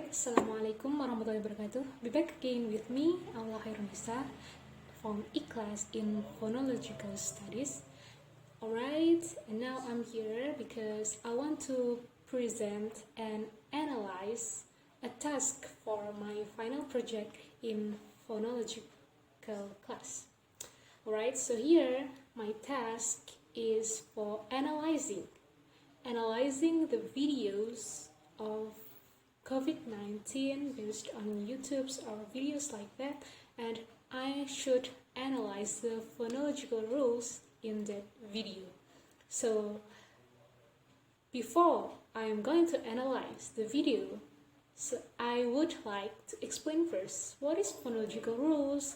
Alright, Assalamualaikum warahmatullahi wabarakatuh. Be back again with me, Aula Khoirun Nisa, from E-Class in Phonological Studies. Alright, and now I'm here because I want to present and analyze a task for my final project in Phonological class. Alright, so here my task is for analyzing the videos of COVID-19 based on YouTube's or videos like that, and I should analyze the phonological rules in that video. So before I am going to analyze the video, so I would like to explain first what is phonological rules,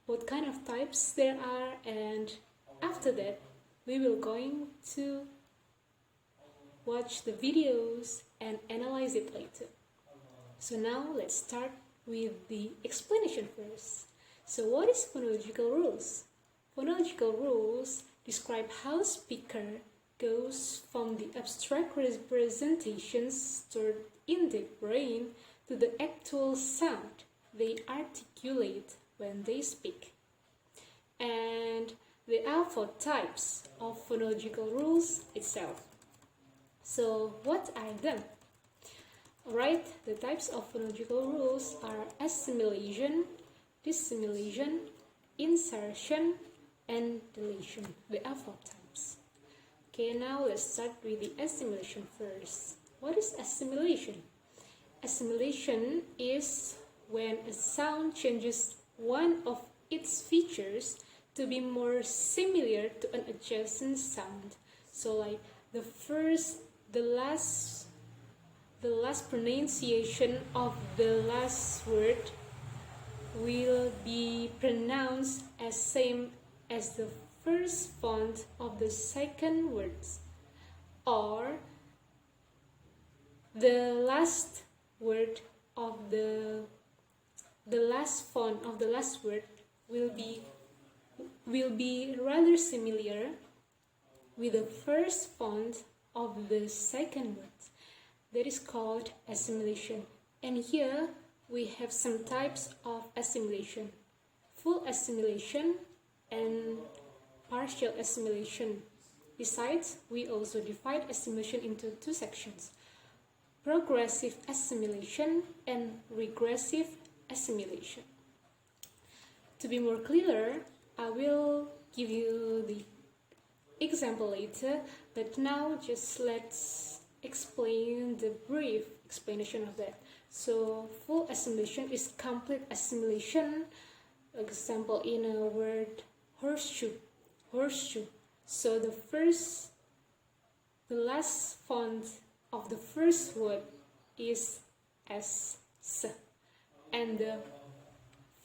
what kind of types there are, and after that we will going to watch the videos and analyze it later. So now let's start with the explanation first. So what is phonological rules? Phonological rules describe how speaker goes from the abstract representations stored in the brain to the actual sound they articulate when they speak. And there are 4 types of phonological rules itself. So what are them? Alright, the types of phonological rules are assimilation, dissimilation, insertion, and deletion. There are 4 types. Okay, now let's start with the assimilation first. What is assimilation? Assimilation is when a sound changes one of its features to be more similar to an adjacent sound. So like the last pronunciation of the last word will be pronounced as same as the first font of the second words, or the last word of the last font of the last word will be rather similar with the first font of the second word. That is called assimilation. And here we have some types of assimilation: full assimilation and partial assimilation. Besides, we also divide assimilation into 2 sections: progressive assimilation and regressive assimilation. To be more clear, I will give you the example later, but now just let's explain the brief explanation of that. So full assimilation is complete assimilation. Example in a word, horseshoe. So the last font of the first word is S, and the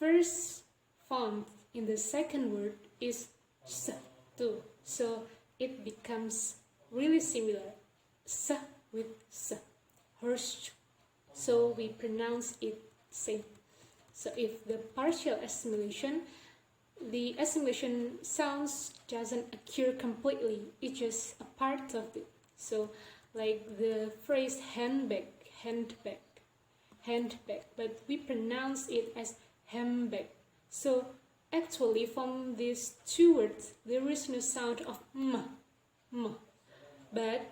first font in the second word is S too. So it becomes really similar. S with S, horseshoe. So we pronounce it same. So if the partial assimilation, the assimilation sounds doesn't occur completely, it's just a part of it. So like the phrase handbag, but we pronounce it as handbag. So actually from these 2 words there is no sound of m, but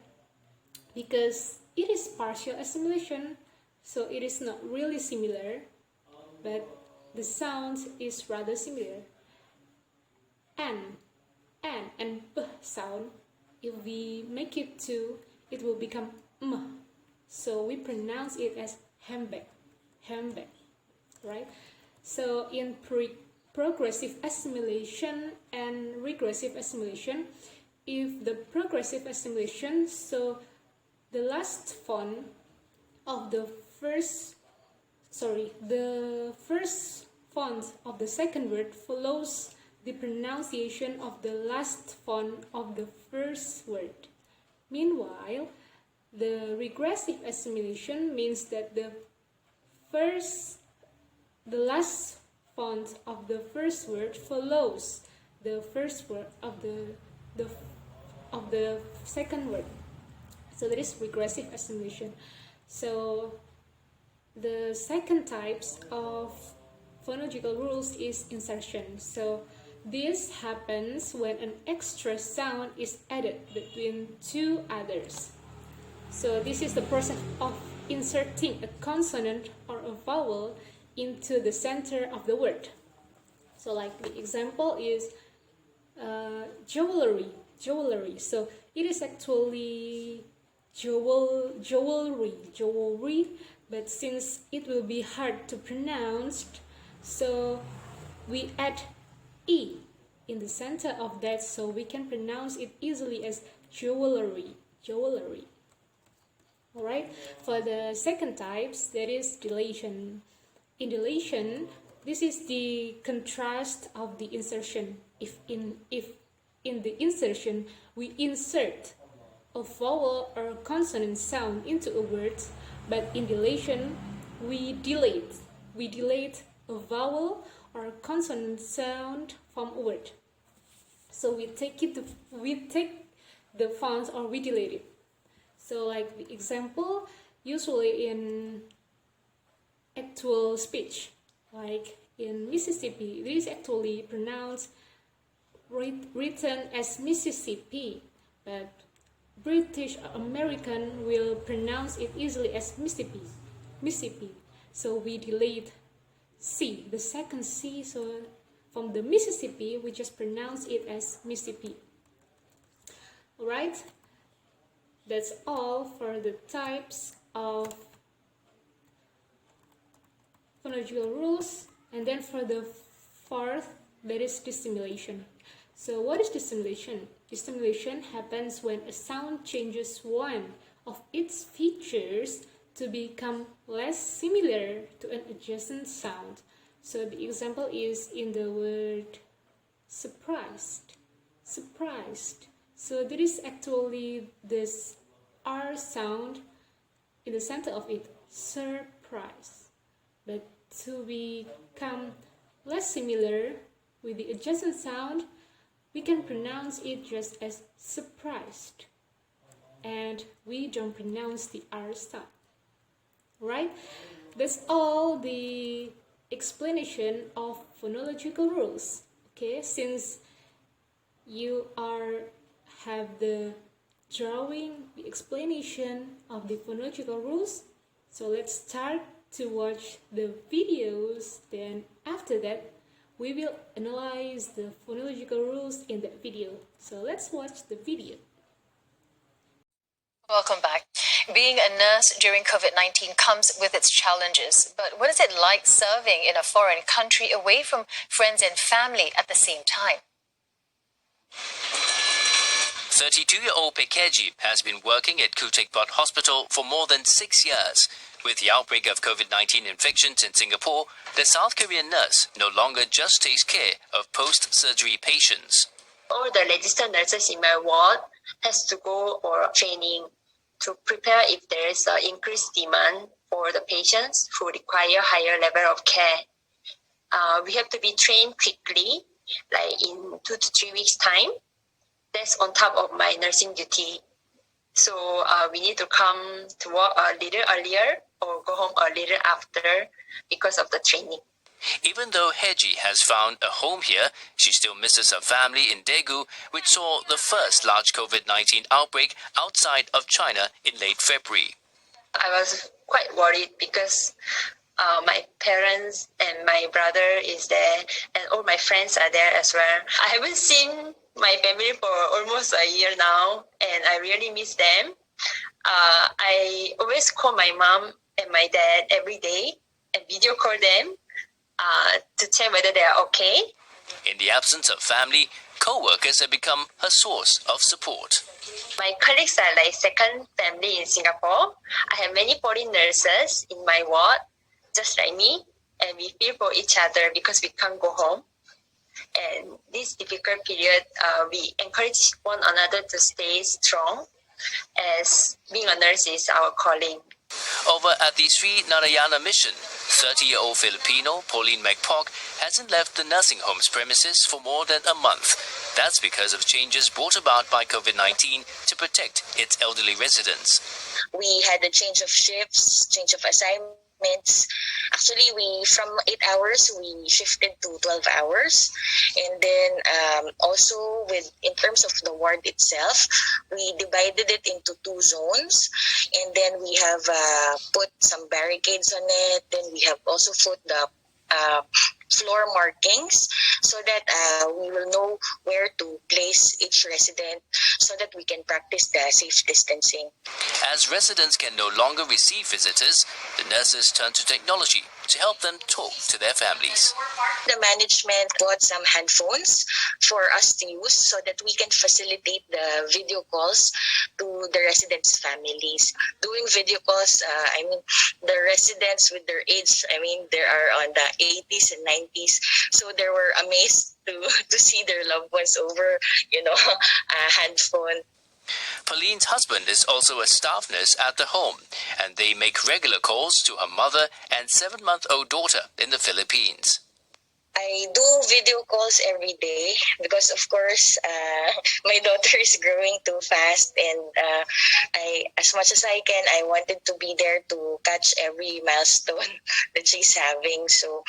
because it is partial assimilation, so it is not really similar, but the sound is rather similar. And p sound, if we make it 2, it will become m. So we pronounce it as handbag, right? So in progressive assimilation and regressive assimilation, if the progressive assimilation, so the last font of the first font of the second word follows the pronunciation of the last font of the first word. Meanwhile, the regressive assimilation means that the last font of the first word follows the first word of the second word. So that is regressive assimilation. So The second types of phonological rules is insertion. So this happens when an extra sound is added between two others. So this is the process of inserting a consonant or a vowel into the center of the word. So like the example is jewelry. So it is actually jewelry, but since it will be hard to pronounce, so we add E in the center of that so we can pronounce it easily as jewelry. Alright, for the second types, that is dilation. In dilation, this is the contrast of the insertion. If in the insertion we insert a vowel or consonant sound into a word, but in dilation we delete a vowel or consonant sound from a word. So we take the fonts or we delete it. So like the example, usually in actual speech, like in Mississippi, this is actually pronounced written as Mississippi, but British or American will pronounce it easily as Mississippi. So we delete C, the second C, so from the Mississippi we just pronounce it as Mississippi. Alright, that's all for the types of phonological rules. And then for the fourth, that is dissimulation. So what is dissimulation? Dissimulation happens when a sound changes one of its features to become less similar to an adjacent sound. So the example is in the word surprised. So there is actually this R sound in the center of it, surprise. But to become less similar with the adjacent sound, we can pronounce it just as surprised, and we don't pronounce the R sound. Right? That's all the explanation of phonological rules. Okay, since you have the drawing, the explanation of the phonological rules, so let's start to watch the videos. Then after that we will analyze the phonological rules in that video. So let's watch the video. Welcome back. Being a nurse during COVID-19 comes with its challenges, but what is it like serving in a foreign country away from friends and family at the same time? 32-year-old Pekeji has been working at Kutekpot Hospital for more than 6 years. With the outbreak of COVID-19 infections in Singapore, the South Korean nurse no longer just takes care of post-surgery patients. All the registered nurses in my ward has to go for training to prepare if there is an increased demand for the patients who require higher level of care. We have to be trained quickly, like in 2 to 3 weeks' time. That's on top of my nursing duty. So we need to come to work a little earlier or go home a little after because of the training. Even though Heji has found a home here, she still misses her family in Daegu, which saw the first large COVID-19 outbreak outside of China in late February. I was quite worried because my parents and my brother is there and all my friends are there as well. I haven't seen my family for almost a year now and I really miss them. I always call my mom and my dad every day and video call them to check whether they are okay. In the absence of family, co-workers have become her source of support. My colleagues are like second family in Singapore. I have many foreign nurses in my ward, just like me, and we feel for each other because we can't go home. And this difficult period, we encourage one another to stay strong, as being a nurse is our calling. Over at the Sri Narayana mission, 30-year-old Filipino Pauline McPock hasn't left the nursing home's premises for more than a month. That's because of changes brought about by COVID-19 to protect its elderly residents. We had a change of shifts, change of assignment, appointments. Actually, we from 8 hours we shifted to 12 hours, and then also in terms of the ward itself, we divided it into 2 zones, and then we have put some barricades on it. Then we have also put the floor markings so that we will know where to place each resident so that we can practice the safe distancing. As residents can no longer receive visitors, the nurses turn to technology to help them talk to their families. The management bought some handphones for us to use so that we can facilitate the video calls to the residents' families. Doing video calls, the residents with their age, they are on the 80s and 90s, so they were amazed to see their loved ones over, a handphone. Pauline's husband is also a staff nurse at the home, and they make regular calls to her mother and 7-month-old daughter in the Philippines. I do video calls every day because, of course, my daughter is growing too fast, and as much as I can, I wanted to be there to catch every milestone that she's having. So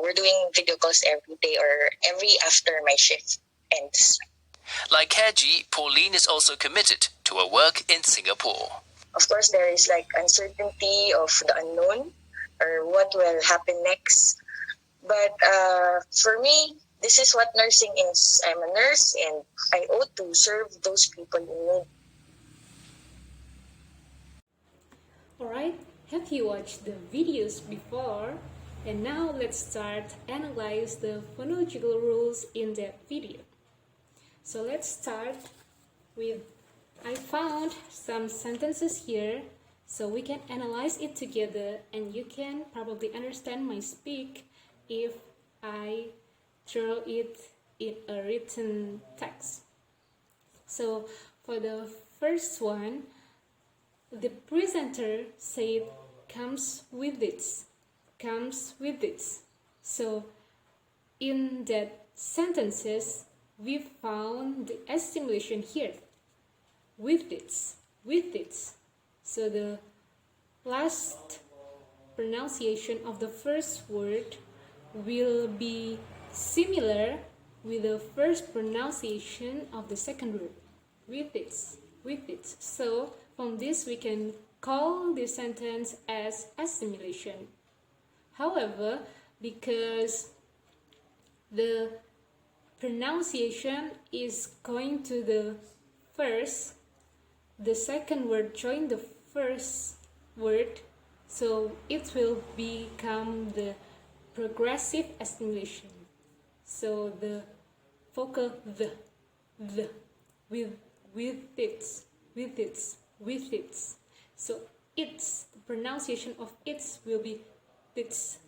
we're doing video calls every day or every after my shift ends. Like Keji, Pauline is also committed to her work in Singapore. Of course, there is uncertainty of the unknown or what will happen next. But for me, this is what nursing is. I'm a nurse, and I owe to serve those people in need. Alright, have you watched the videos before? And now let's start analyze the phonological rules in that video. So let's start with, I found some sentences here so we can analyze it together, and you can probably understand my speak if I throw it in a written text. So for the first one, the presenter said comes with this. So in that sentences, we found the assimilation here. With this. So the last pronunciation of the first word will be similar with the first pronunciation of the second word. With it. So from this we can call this sentence as assimilation. However, because the pronunciation is going to the first, the second word join the first word, so it will become the progressive assimilation. So the vocal the with it. So it's the pronunciation of it will be it's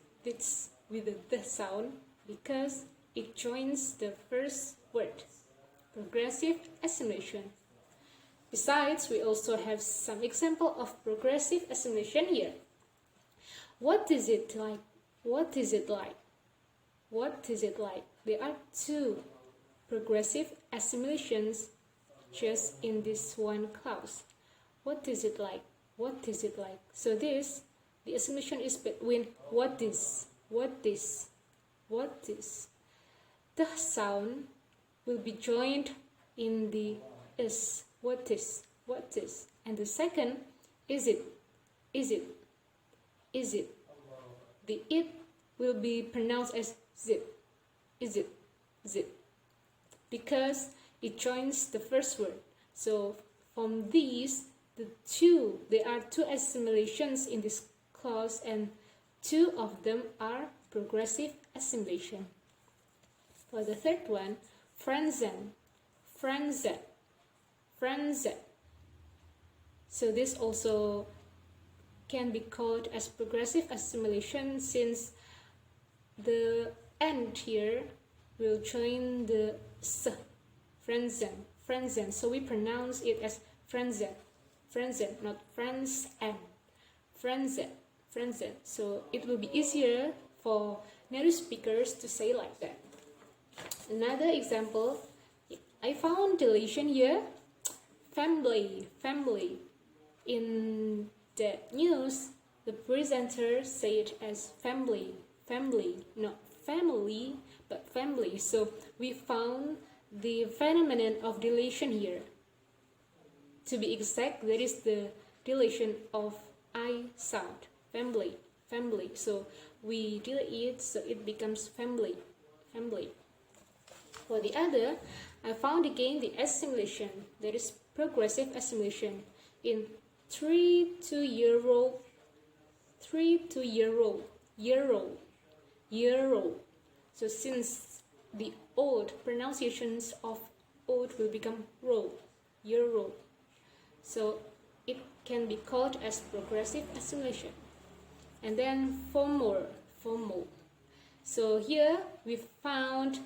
with the sound because it joins the first word. Progressive assimilation. Besides, we also have some example of progressive assimilation here. What is it like? There are 2 progressive assimilations just in this one clause. What is it like? So the assimilation is between what is. The sound will be joined in the is. What is. And the second, is it. The it will be pronounced as zip. Is it. Because it joins the first word. So from these, there are 2 assimilations in this clause, and 2 of them are progressive assimilation. For the third one, franzen. So this also can be called as progressive assimilation since the end here will join the s, franzen. So we pronounce it as franzen, not franzen. So it will be easier for native speakers to say like that. Another example, I found deletion here. Family. In the news, the presenter say it as family, not family, but family. So we found the phenomenon of deletion here. To be exact, that is the deletion of I sound, family. So we delete it, so it becomes family. For the other, I found again the assimilation, that is progressive assimilation in 3 to year old, year old. So since the old pronunciations of old will become roll, year old, so it can be called as progressive assimilation. And then formal. So here we found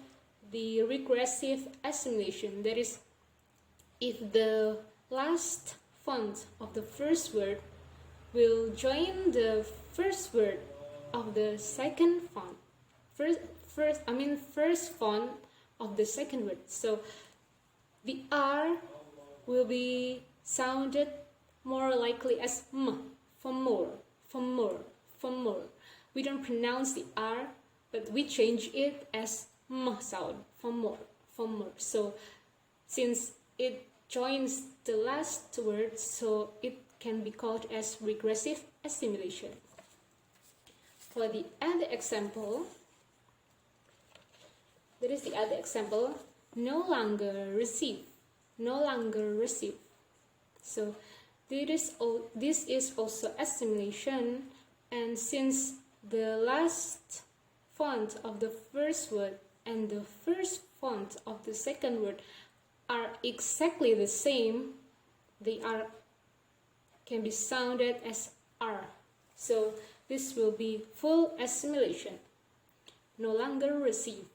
the regressive assimilation, that is, if the last font of the first word will join the first word of the second font, first font of the second word. So the R will be sounded more likely as M, for more. We don't pronounce the R, but we change it as M sound, for more. So since it joins the last word, so it can be called as regressive assimilation. For the other example, that is the other example, no longer receive. So this is also assimilation, and since the last font of the first word and the first font of the second word are exactly the same, they can be sounded as R. So this will be full assimilation. No longer receive.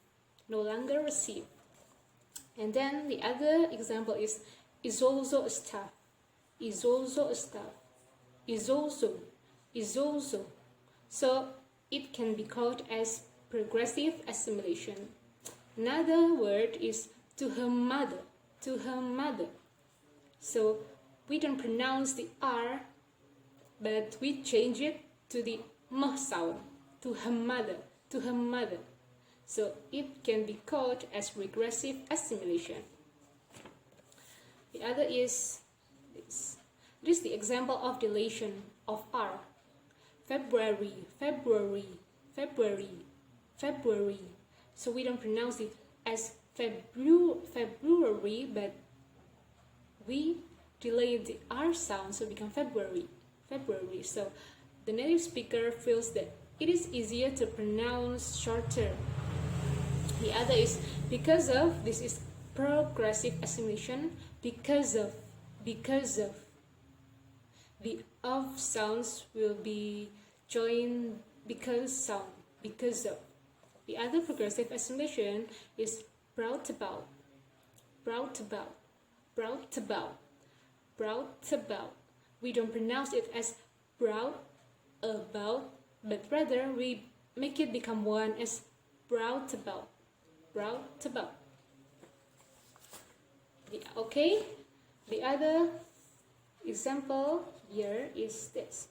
And then the other example is also a staff. Is also. So it can be called as progressive assimilation. Another word is to her mother. So we don't pronounce the R, but we change it to the M sound, to her mother. So it can be called as regressive assimilation. The other is this. This is the example of deletion of R. February. So we don't pronounce it as February, but we delay the R sound, so it becomes February. So the native speaker feels that it is easier to pronounce shorter. The other is because of, this is progressive assimilation, because of. The of sounds will be joined because sound, because of. The other progressive assimilation is brought about. We don't pronounce it as brought about, but rather we make it become one as brought about. Okay, the other example here is this.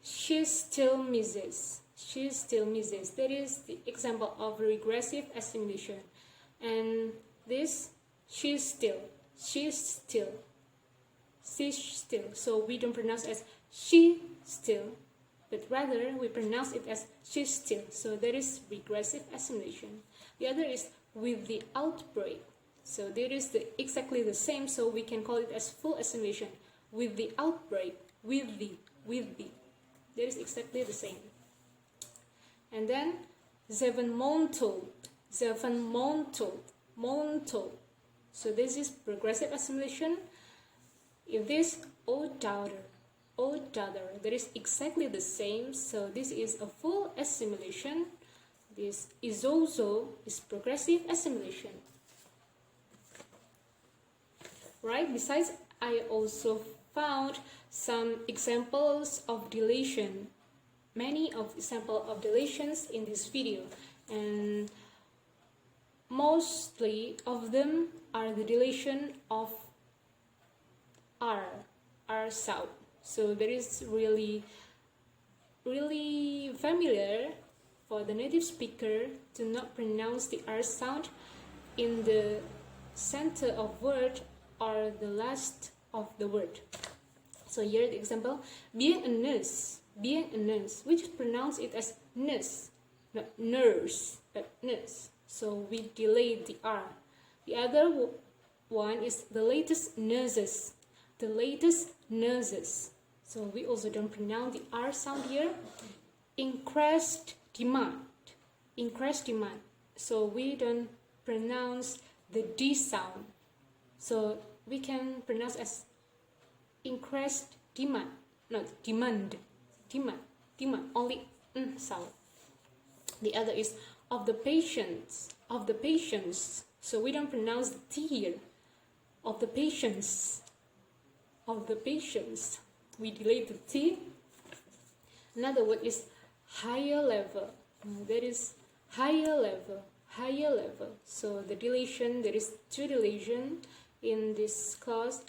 She still misses. That is the example of regressive assimilation. And this, she's still. So we don't pronounce as she still, but rather we pronounce it as she still. So that is regressive assimilation. The other is with the outbreak. So there is exactly the same, so we can call it as full assimilation. With the outbreak, with the. That is exactly the same. And then 7 months. So this is progressive assimilation. If this old daughter, that is exactly the same, so this is a full assimilation. This is also progressive assimilation. Right? Besides, I also found some examples of deletion, many of examples of deletions in this video, and mostly of them are the deletion of R sound. So there is really really familiar for the native speaker to not pronounce the R sound in the center of word or the last of the word. So here the example, being a nurse, we just pronounce it as nurse, not nurse, but nurse. So we delay the R. The other one is the latest nurses, So we also don't pronounce the R sound here. Increased demand. So we don't pronounce the D sound. So we can pronounce as increased demand, not demand, only sound. The other is of the patients. So we don't pronounce the T here. Of the patients. We delay the T. Another word is higher level. That is higher level. So the deletion, there is two deletion in this clause,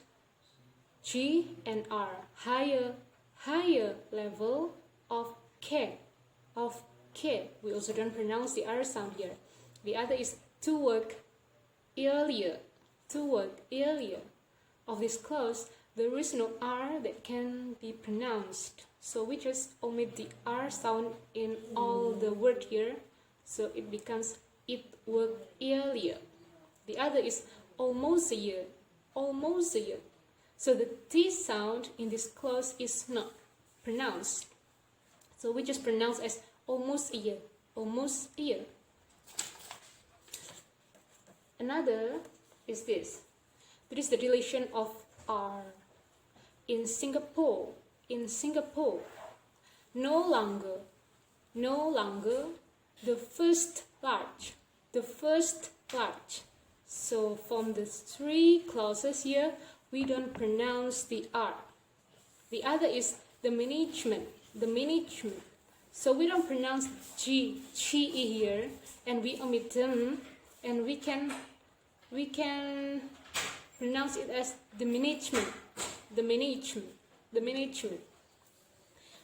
G and R. Higher level of care. We also don't pronounce the R sound here. The other is to work earlier. Of this clause, there is no R that can be pronounced. So we just omit the R sound in all the word here. So it becomes it worked earlier. The other is almost a year. So the T sound in this clause is not pronounced. So we just pronounce as almost a year. Another is this. There is the deletion of R. In Singapore, no longer, the first large. So from the three clauses here, we don't pronounce the R. The other is the management. So we don't pronounce G here, and we omit them, and we can pronounce it as the management.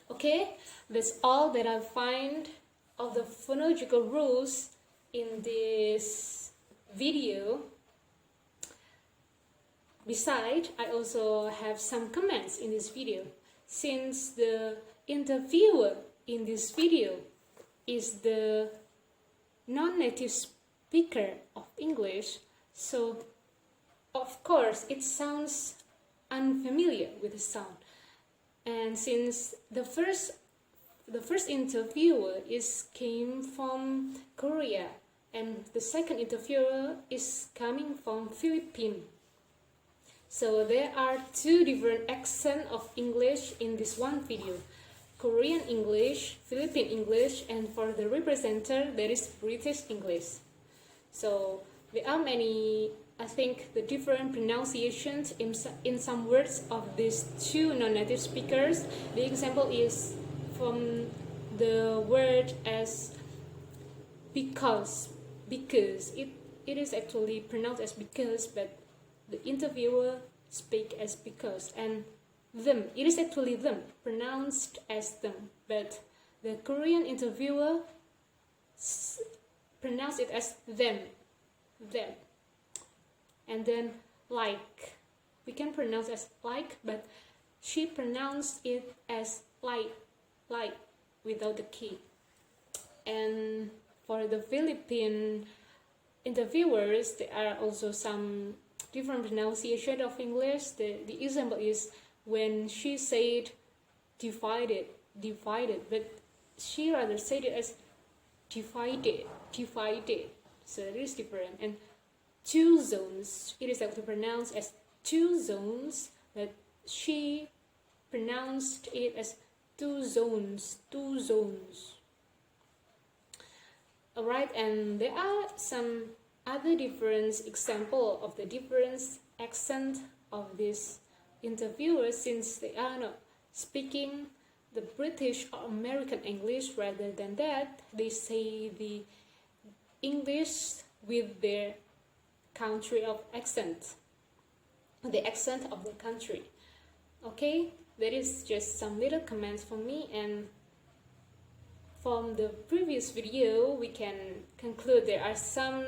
Okay, that's all that I find of the phonological rules in this video. Besides, I also have some comments in this video. Since the interviewer in this video is the non-native speaker of English, so of course it sounds unfamiliar with the sound. And since the first interviewer came from Korea, and the second interviewer is coming from Philippines, so there are two different accents of English in this one video: Korean English, Philippine English, and for the representer there is British English. So there are many, I think, the different pronunciations in some words of these two non-native speakers. The example is from the word as because. It is actually pronounced as because, but the interviewer speak as because. And them, it is actually them, pronounced as them, but the Korean interviewer pronounced it as them. And then like, we can pronounce as like, but she pronounced it as like without the key. And for the Philippine interviewers, there are also some different pronunciation of English. The example is when she said divided, but she rather said it as divided. So it is different. And two zones, it is actually pronounced as two zones, but she pronounced it as two zones. Alright, and there are some other different example of the different accent of these interviewers, since they are not speaking the British or American English. Rather than that, they say the English with their country of accent, the accent of the country. Okay, that is just some little comments from me, and from the previous video, we can conclude there are some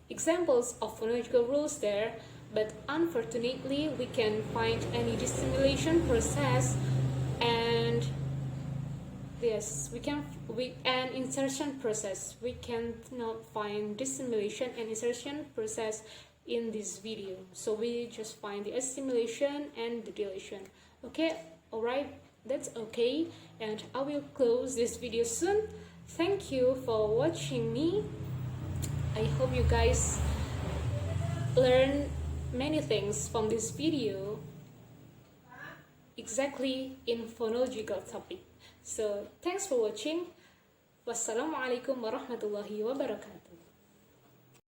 examples of phonological rules there, but unfortunately we can find any dissimulation process, and yes, and insertion process. We cannot find dissimulation and insertion process in this video, so we just find the assimilation and the deletion. Okay, alright, that's okay, and I will close this video soon. Thank you for watching me. I hope you guys learn many things from this video exactly in phonological topic. So thanks for watching. Wassalamualaikum warahmatullahi wabarakatuh.